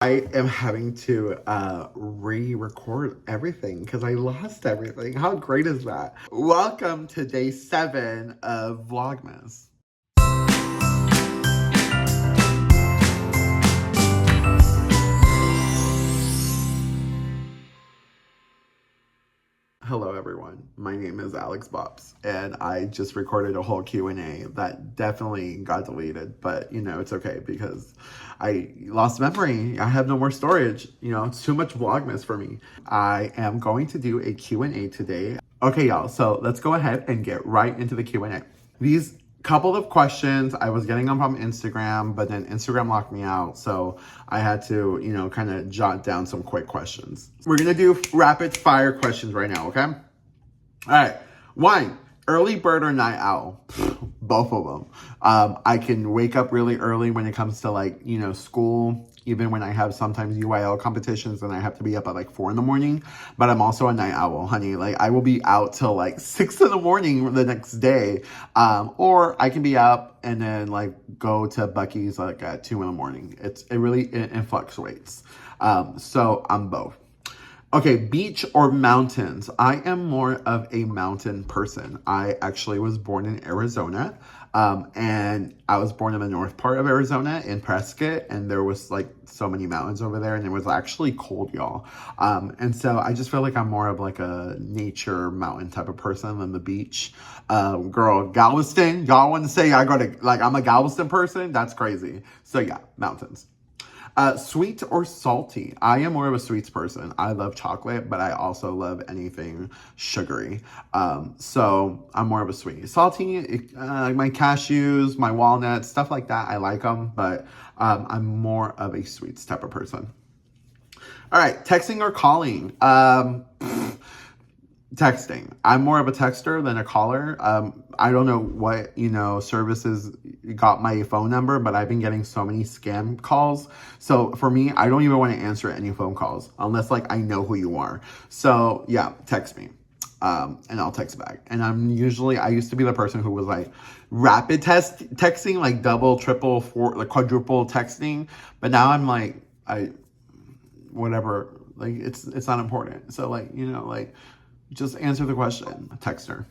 I am having to re-record everything because I lost everything. How great is that? Welcome to day 7 of Vlogmas. Hello everyone, my name is Alex Bops, and I just recorded a whole Q&A that definitely got deleted, but you know, it's okay because I lost memory. I have no more storage. You know, it's too much Vlogmas for me. I am going to do a Q&A today. Okay, y'all, so let's go ahead and get right into the Q&A. These couple of questions, I was getting them from Instagram, but then Instagram locked me out, so I had to, you know, kind of jot down some quick questions. We're gonna do rapid fire questions right now, okay? All right, 1, early bird or night owl? Both of them. I can wake up really early when it comes to, like, you know, school, even when I have sometimes UIL competitions and I have to be up at like 4 in the morning, but I'm also a night owl, honey. Like, I will be out till like 6 in the morning the next day. Or I can be up and then like go to Buc-ee's like at 2 in the morning. It fluctuates. So I'm both. Okay, beach or mountains? I am more of a mountain person. I actually was born in Arizona, and I was born in the north part of Arizona in Prescott, and there was like so many mountains over there, and it was actually cold, y'all. And so I just feel like I'm more of like a nature mountain type of person than the beach. Girl, Galveston, y'all want to say I go to, like, I'm a Galveston person? That's crazy. So yeah, mountains. Sweet or salty? I am more of a sweets person. I love chocolate, but I also love anything sugary. So I'm more of a sweet. Salty, my cashews, my walnuts, stuff like that, I like them, but I'm more of a sweets type of person. All right, texting or calling? Texting. I'm more of a texter than a caller. I don't know what, you know, services got my phone number, but I've been getting so many scam calls. So for me, I don't even want to answer any phone calls unless like I know who you are. So yeah, text me. And I'll text back. And I used to be the person who was like rapid texting, like double, triple, four, like quadruple texting. But now I'm like, whatever, like it's not important. So like, you know, like, just answer the question. Text her.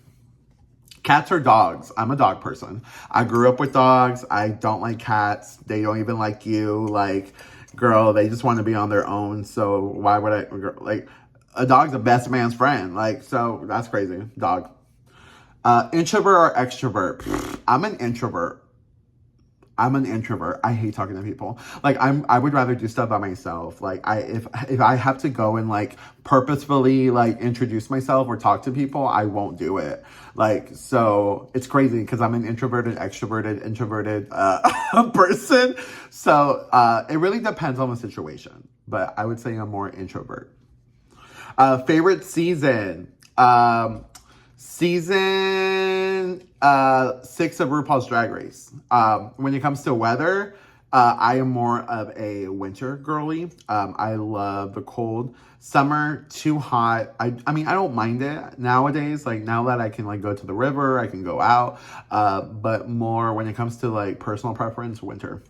Cats or dogs? I'm a dog person. I grew up with dogs. I don't like cats. They don't even like you. Like, girl, they just want to be on their own. So why would I, like, a dog's a best man's friend. Like, so that's crazy. Dog. Introvert or extrovert? I'm an introvert. I hate talking to people. Like, I would rather do stuff by myself. Like, if I have to go and like purposefully like introduce myself or talk to people, I won't do it. Like, so it's crazy because I'm an introverted, introverted person. So it really depends on the situation. But I would say I'm more introvert. Favorite season? Season 6 of RuPaul's Drag Race. When it comes to weather, I am more of a winter girly. I love the cold. Summer, too hot. I mean, I don't mind it nowadays. Like, now that I can like go to the river, I can go out. But more when it comes to like personal preference, winter.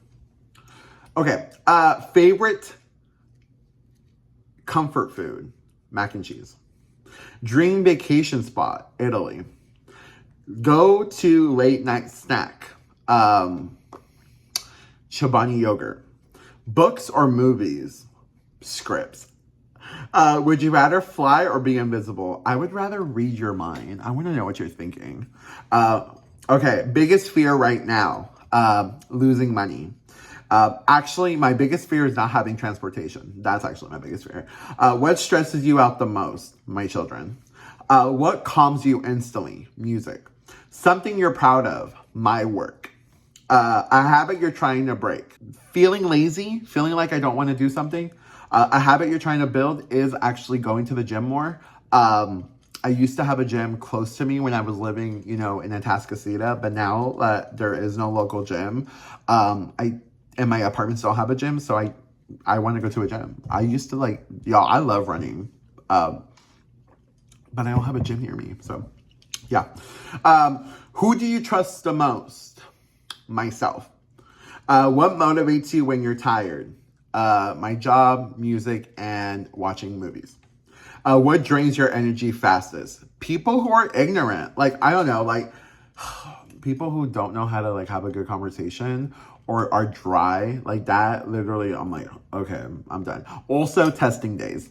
Okay. Favorite comfort food? Mac and cheese. Dream vacation spot, Italy. Go to late night snack, Chobani yogurt. Books or movies? Scripts. Would you rather fly or be invisible? I would rather read your mind. I want to know what you're thinking. Okay, biggest fear right now, losing money. Actually, my biggest fear is not having transportation. That's actually my biggest fear. What stresses you out the most? My children. What calms you instantly? Music. Something you're proud of? My work. A habit you're trying to break? Feeling lazy? Feeling like I don't want to do something? A habit you're trying to build is actually going to the gym more. I used to have a gym close to me when I was living, you know, in Atascocita, but now there is no local gym. And my apartments don't have a gym, so I want to go to a gym. I used to like, y'all, I love running, but I don't have a gym near me, so yeah. Who do you trust the most? Myself. What motivates you when you're tired? my job, music, and watching movies. What drains your energy fastest? People who are ignorant. Like, I don't know, like people who don't know how to like have a good conversation or are dry like that. Literally, I'm like, okay, I'm done. Also, testing days.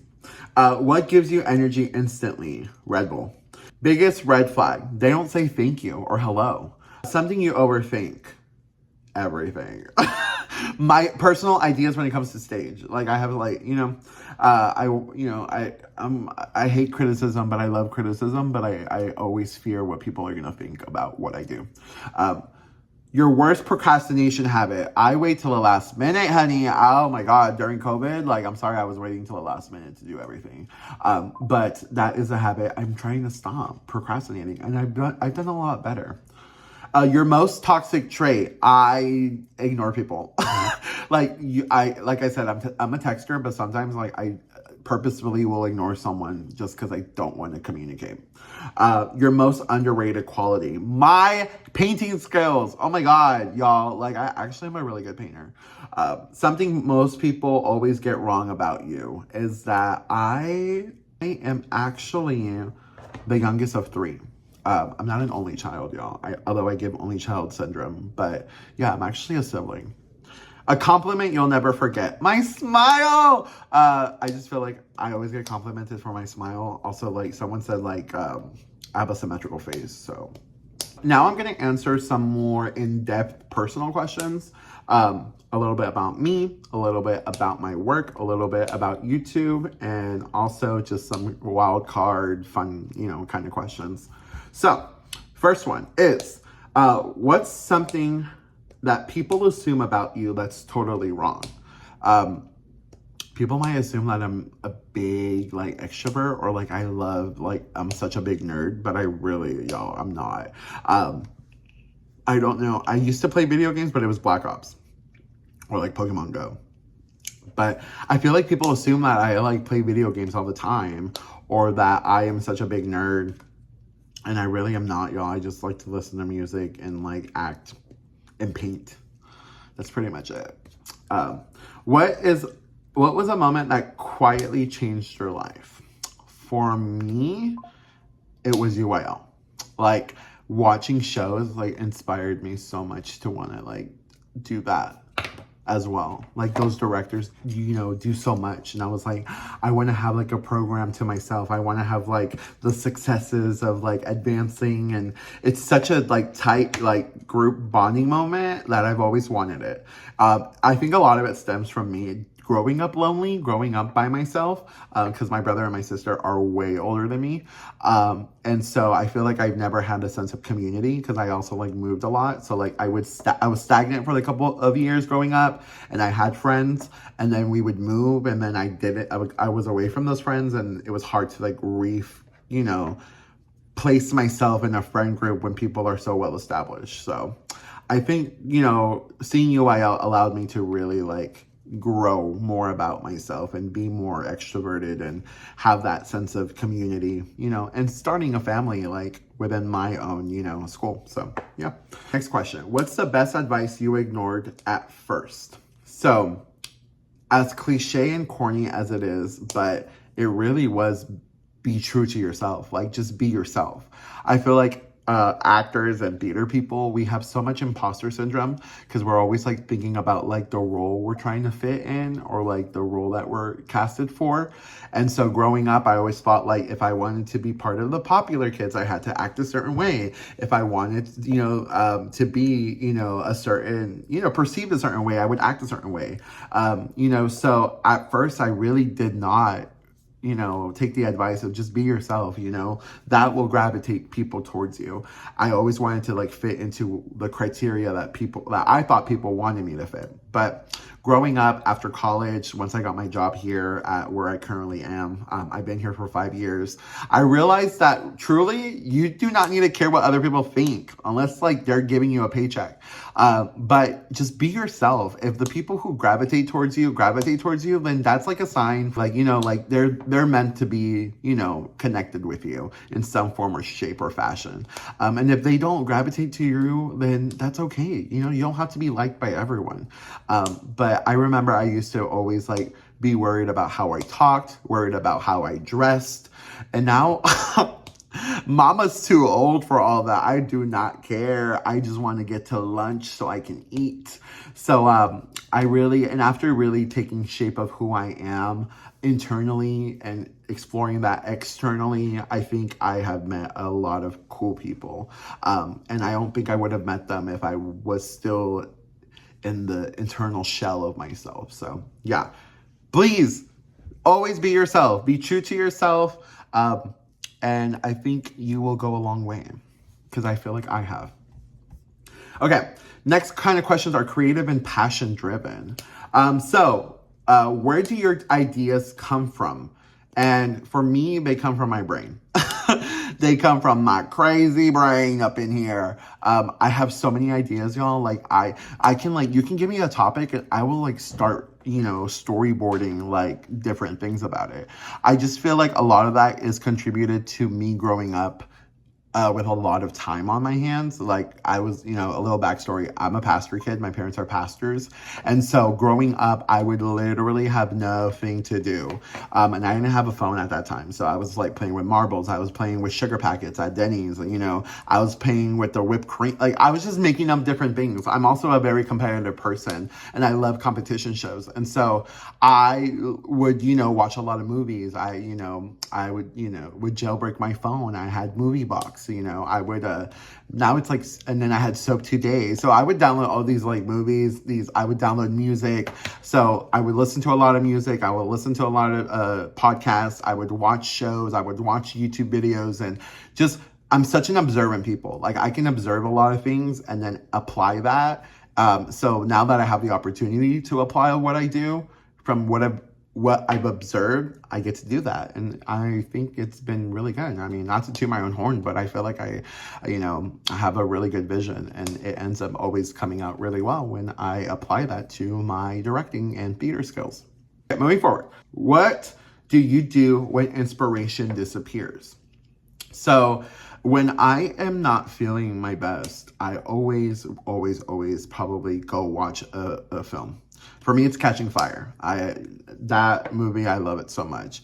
What gives you energy instantly? Red Bull. Biggest red flag. They don't say thank you or hello. Something you overthink. Everything. My personal ideas when it comes to stage. Like I have like, I hate criticism, but I love criticism, but I always fear what people are gonna think about what I do. Your worst procrastination habit. I wait till the last minute, honey. Oh my God, during COVID, like, I'm sorry I was waiting till the last minute to do everything. But that is a habit I'm trying to stop procrastinating, and I've done a lot better. Your most toxic trait. I ignore people. Like I said, I'm a texter, but sometimes like I purposefully will ignore someone just because I don't want to communicate. Your most underrated quality. My painting skills. Oh my God, y'all. Like I actually am a really good painter. Something most people always get wrong about you is that I am actually the youngest of three. I'm not an only child, y'all. Although I give only child syndrome. But yeah, I'm actually a sibling. A compliment you'll never forget. My smile! I just feel like I always get complimented for my smile. Also, like, someone said, like, I have a symmetrical face, so. Now I'm going to answer some more in-depth personal questions. A little bit about me, a little bit about my work, a little bit about YouTube, and also just some wild card, fun, kind of questions. So, first one is, what's something that people assume about you that's totally wrong? People might assume that I'm a big, like, extrovert, or, like, I'm such a big nerd, but y'all, I'm not. I don't know. I used to play video games, but it was Black Ops, or, like, Pokemon Go. But I feel like people assume that I, like, play video games all the time, or that I am such a big nerd. And I really am not, y'all. I just like to listen to music and like act and paint. That's pretty much it. What was a moment that quietly changed your life? For me, it was UIL. Like watching shows like inspired me so much to want to like do that as well. Like those directors, do so much. And I was like, I want to have like a program to myself. I want to have like the successes of like advancing. And it's such a like tight, like group bonding moment that I've always wanted it. I think a lot of it stems from me growing up lonely, growing up by myself, because my brother and my sister are way older than me. And so I feel like I've never had a sense of community because I also like moved a lot. So like I was stagnant for like a couple of years growing up, and I had friends, and then we would move, and then I was away from those friends, and it was hard to like place myself in a friend group when people are so well established. So I think, seeing UIL allowed me to really like grow more about myself and be more extroverted and have that sense of community, and starting a family like within my own, school. So yeah. Next question. What's the best advice you ignored at first? So as cliche and corny as it is, but it really was be true to yourself. Like just be yourself. I feel like actors and theater people, we have so much imposter syndrome because we're always like thinking about like the role we're trying to fit in or like the role that we're casted for. And so growing up, I always thought like if I wanted to be part of the popular kids, I had to act a certain way. If I wanted, to be, a certain, perceived a certain way, I would act a certain way. So at first I really did not take the advice of just be yourself, that will gravitate people towards you. I always wanted to like fit into the criteria that I thought people wanted me to fit. But growing up after college, once I got my job here at where I currently am, I've been here for 5 years. I realized that truly you do not need to care what other people think unless like they're giving you a paycheck. But just be yourself. If the people who gravitate towards you, then that's like a sign, like, like they're meant to be, connected with you in some form or shape or fashion. And if they don't gravitate to you, then that's okay. You don't have to be liked by everyone. But But I remember I used to always like be worried about how I talked, worried about how I dressed. And now mama's too old for all that. I do not care. I just want to get to lunch so I can eat. So I really, and after really taking shape of who I am internally and exploring that externally, I think I have met a lot of cool people. And I don't think I would have met them if I was still in the internal shell of myself. So yeah, please always be yourself, be true to yourself. And I think you will go a long way, because I feel like I have. Okay, next kind of questions are creative and passion driven. Where do your ideas come from? And for me, they come from my brain. They come from my crazy brain up in here. I have so many ideas, y'all. Like I can like, you can give me a topic and I will like start, storyboarding like different things about it. I just feel like a lot of that is contributed to me growing up with a lot of time on my hands. Like I was, a little backstory. I'm a pastor kid. My parents are pastors. And so growing up, I would literally have nothing to do. And I didn't have a phone at that time. So I was like playing with marbles. I was playing with sugar packets at Denny's. I was playing with the whipped cream. Like I was just making up different things. I'm also a very competitive person and I love competition shows. And so I would, watch a lot of movies. I would jailbreak my phone. I had Movie Box. I would, now it's like, and then I had Soap Today. So I would download all these like movies, I would download music. So I would listen to a lot of music. I would listen to a lot of podcasts. I would watch shows. I would watch YouTube videos and just, I'm such an observant people. Like I can observe a lot of things and then apply that. So now that I have the opportunity to apply what I do from what I've observed, I get to do that. And I think it's been really good. I mean, not to toot my own horn, but I feel like I have a really good vision and it ends up always coming out really well when I apply that to my directing and theater skills. Okay, moving forward, what do you do when inspiration disappears? So when I am not feeling my best, I always probably go watch a film. For me, it's Catching Fire. That movie, I love it so much.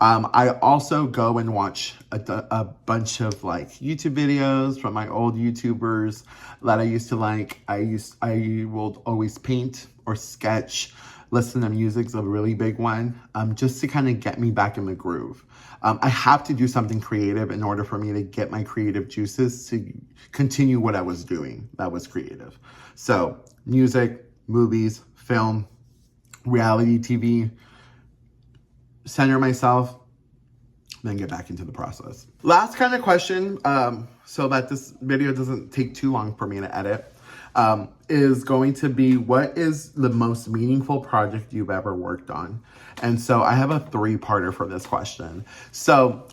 I also go and watch a bunch of like YouTube videos from my old YouTubers that I used to like. I will always paint or sketch. Listen to music's a really big one, just to kind of get me back in the groove. I have to do something creative in order for me to get my creative juices to continue what I was doing that was creative. So music, movies, film, reality TV, center myself, then get back into the process. Last kind of question, so that this video doesn't take too long for me to edit, is going to be, what is the most meaningful project you've ever worked on? And so I have a 3-parter for this question. So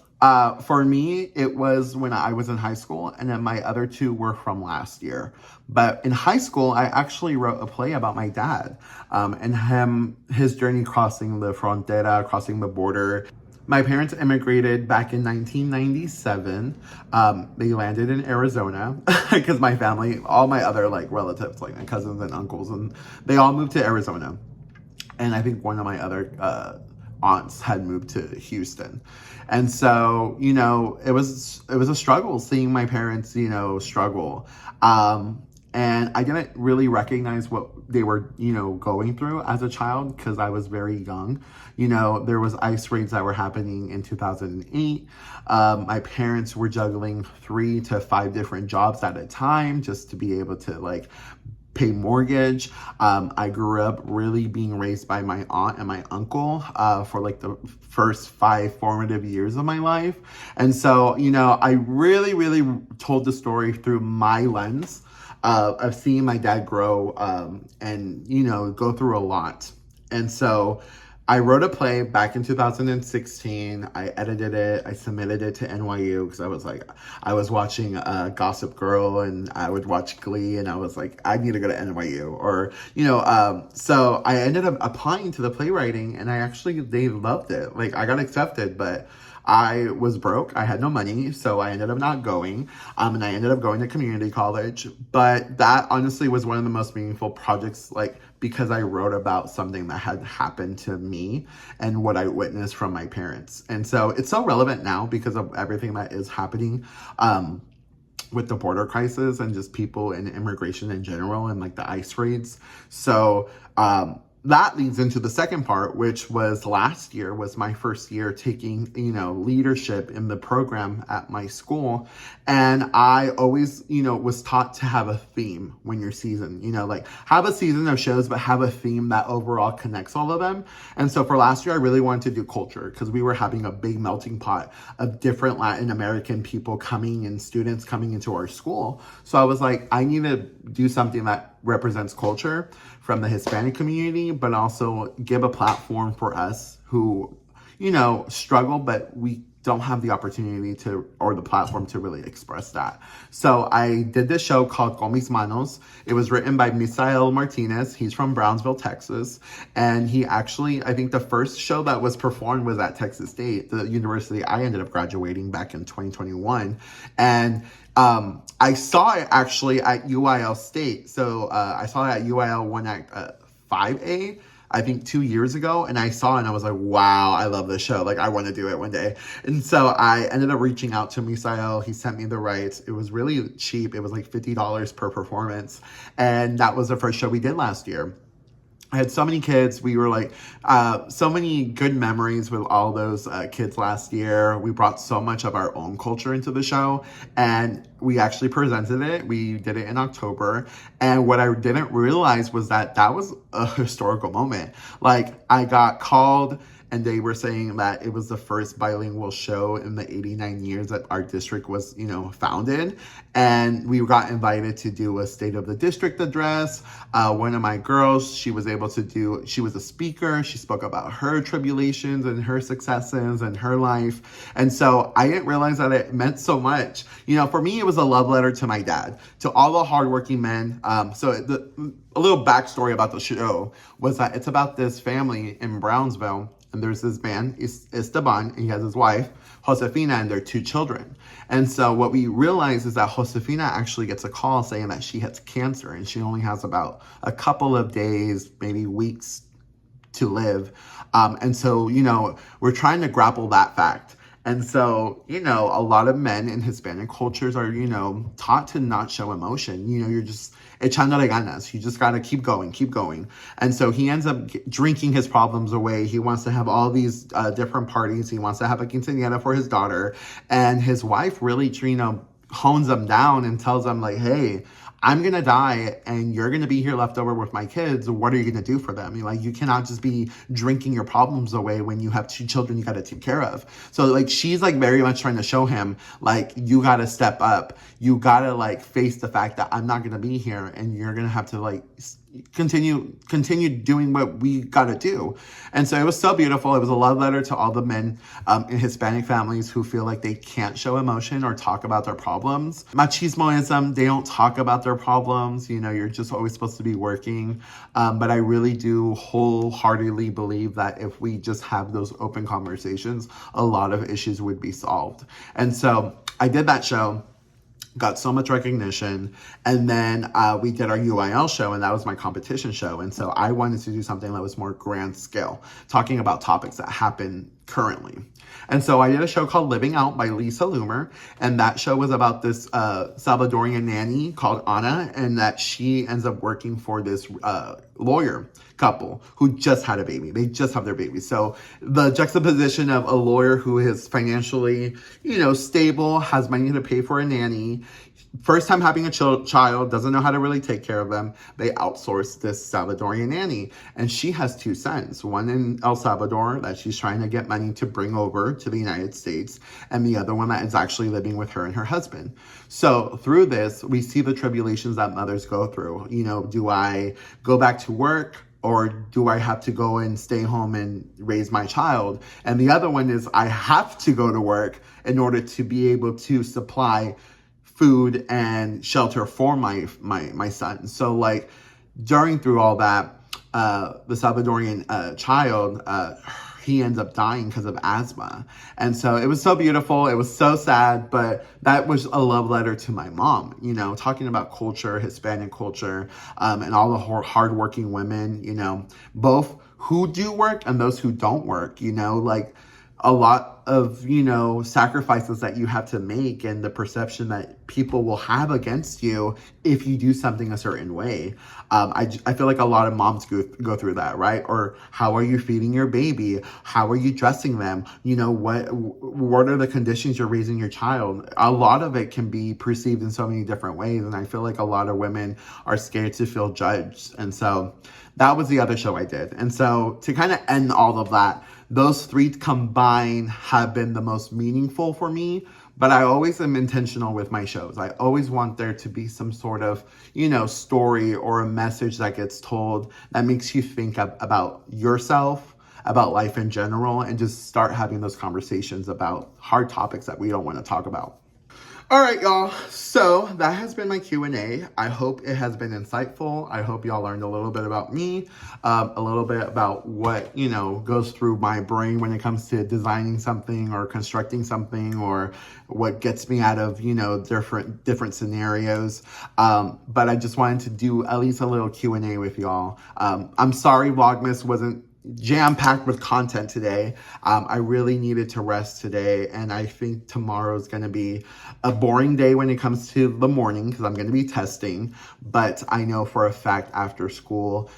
for me, it was when I was in high school, and then my other 2 were from last year. But in high school, I actually wrote a play about my dad and his journey crossing the frontera, crossing the border. My parents immigrated back in 1997. They landed in Arizona because my family, all my other like relatives, like my cousins and uncles, and they all moved to Arizona. And I think one of my other aunts had moved to Houston. And so, it was a struggle seeing my parents, struggle. And I didn't really recognize what they were, going through as a child because I was very young. There was ICE raids that were happening in 2008. My parents were juggling 3 to 5 different jobs at a time just to be able to like pay mortgage. I grew up really being raised by my aunt and my uncle for like the first 5 formative years of my life. And so, I really told the story through my lens of seeing my dad grow and, go through a lot. And so I wrote a play back in 2016. I edited it. I submitted it to NYU because I was watching Gossip Girl and I would watch Glee and I was like, I need to go to NYU so I ended up applying to the playwriting and they loved it. Like I got accepted, but I was broke. I had no money, so I ended up not going. And I ended up going to community college. But that honestly was one of the most meaningful projects, like because I wrote about something that had happened to me and what I witnessed from my parents. And so it's so relevant now because of everything that is happening with the border crisis and just people and immigration in general and like the ICE raids. So that leads into the second part, which was last year was my first year taking, leadership in the program at my school. And I always, was taught to have a theme when you're seasoned, like have a season of shows, but have a theme that overall connects all of them. And so for last year, I really wanted to do culture because we were having a big melting pot of different Latin American people coming and students coming into our school. So I was like, I need to do something that represents culture from the Hispanic community, but also give a platform for us who, struggle, but we don't have the opportunity to, or the platform to really express that. So I did this show called Con Mis Manos. It was written by Misael Martinez. He's from Brownsville, Texas. And he actually, I think the first show that was performed was at Texas State, the university I ended up graduating back in 2021. And I saw it actually at UIL State. So I saw it at UIL 1 Act 5A, I think 2 years ago. And I saw it and I was like, wow, I love this show. Like, I want to do it one day. And so I ended up reaching out to Misael. He sent me the rights. It was really cheap. It was like $50 per performance. And that was the first show we did last year. I had so many kids. We were like, so many good memories with all those kids last year. We brought so much of our own culture into the show, and we actually presented it. We did it in October. And what I didn't realize was that that was a historical moment. Like, I got called and they were saying that it was the first bilingual show in the 89 years that our district was, founded. And we got invited to do a State of the District address. One of my girls, she was a speaker. She spoke about her tribulations and her successes and her life. And so I didn't realize that it meant so much. For me, it was a love letter to my dad, to all the hardworking men. A little backstory about the show was that it's about this family in Brownsville. And there's this man, Esteban, and he has his wife, Josefina, and their 2 children. And so what we realize is that Josefina actually gets a call saying that she has cancer and she only has about a couple of days, maybe weeks to live. And so, we're trying to grapple that fact. And so, a lot of men in Hispanic cultures are, taught to not show emotion. You're just echándole ganas. You just got to keep going. And so he ends up drinking his problems away. He wants to have all these different parties. He wants to have a quinceañera for his daughter. And his wife really, hones him down and tells him like, hey, I'm going to die and you're going to be here left over with my kids. What are you going to do for them? You cannot just be drinking your problems away when you have 2 children you got to take care of. So she's very much trying to show him you got to step up. You got to face the fact that I'm not going to be here and you're going to have to continue doing what we got to do. And so it was so beautiful. It was a love letter to all the men in Hispanic families who feel like they can't show emotion or talk about their problems. Machismoism, they don't talk about their problems. You're just always supposed to be working. But I really do wholeheartedly believe that if we just have those open conversations, a lot of issues would be solved. And so I did that show. Got so much recognition. And then we did our UIL show, and that was my competition show. And so I wanted to do something that was more grand scale, talking about topics that happen currently. And so I did a show called Living Out by Lisa Loomer. And that show was about this Salvadorian nanny called Anna, and that she ends up working for this lawyer couple who just had a baby. They just have their baby. So the juxtaposition of a lawyer who is financially, stable, has money to pay for a nanny, first time having a child, doesn't know how to really take care of them. They outsource this Salvadorian nanny. And she has 2 sons, one in El Salvador that she's trying to get money to bring over to the United States, and the other one that is actually living with her and her husband. So through this, we see the tribulations that mothers go through. Do I go back to work? Or do I have to go and stay home and raise my child? And the other one is I have to go to work in order to be able to supply food and shelter for my son. So through all that, the Salvadorian child, he ends up dying because of asthma. And so it was so beautiful. It was so sad, but that was a love letter to my mom, you know, talking about culture, Hispanic culture, and all the hardworking women, you know, both who do work and those who don't work, you know, like a lot of, you know, sacrifices that you have to make and the perception that people will have against you if you do something a certain way. I feel like a lot of moms go through that, right? Or how are you feeding your baby? How are you dressing them? You know, what are the conditions you're raising your child? A lot of it can be perceived in so many different ways. And I feel like a lot of women are scared to feel judged. And so that was the other show I did. And so to kind of end all of that, those three combined have been the most meaningful for me, but I always am intentional with my shows. I always want there to be some sort of, you know, story or a message that gets told that makes you think about yourself, about life in general, and just start having those conversations about hard topics that we don't want to talk about. All right, y'all. So that has been my Q&A. I hope it has been insightful. I hope y'all learned a little bit about me, a little bit about what, you know, goes through my brain when it comes to designing something or constructing something, or what gets me out of, you know, different scenarios. But I just wanted to do at least a little Q&A with y'all. I'm sorry Vlogmas wasn't jam-packed with content today. I really needed to rest today, and I think tomorrow's going to be a boring day when it comes to the morning because I'm going to be testing, but I know for a fact after school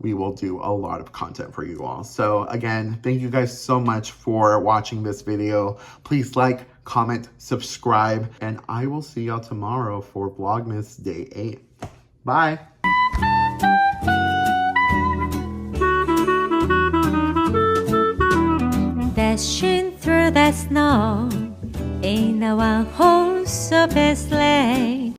we will do a lot of content for you all. So again, thank you guys so much for watching this video. Please like, comment, subscribe, and I will see y'all tomorrow for Vlogmas Day 8. Bye! Dashing through the snow in a one-horse open sleigh.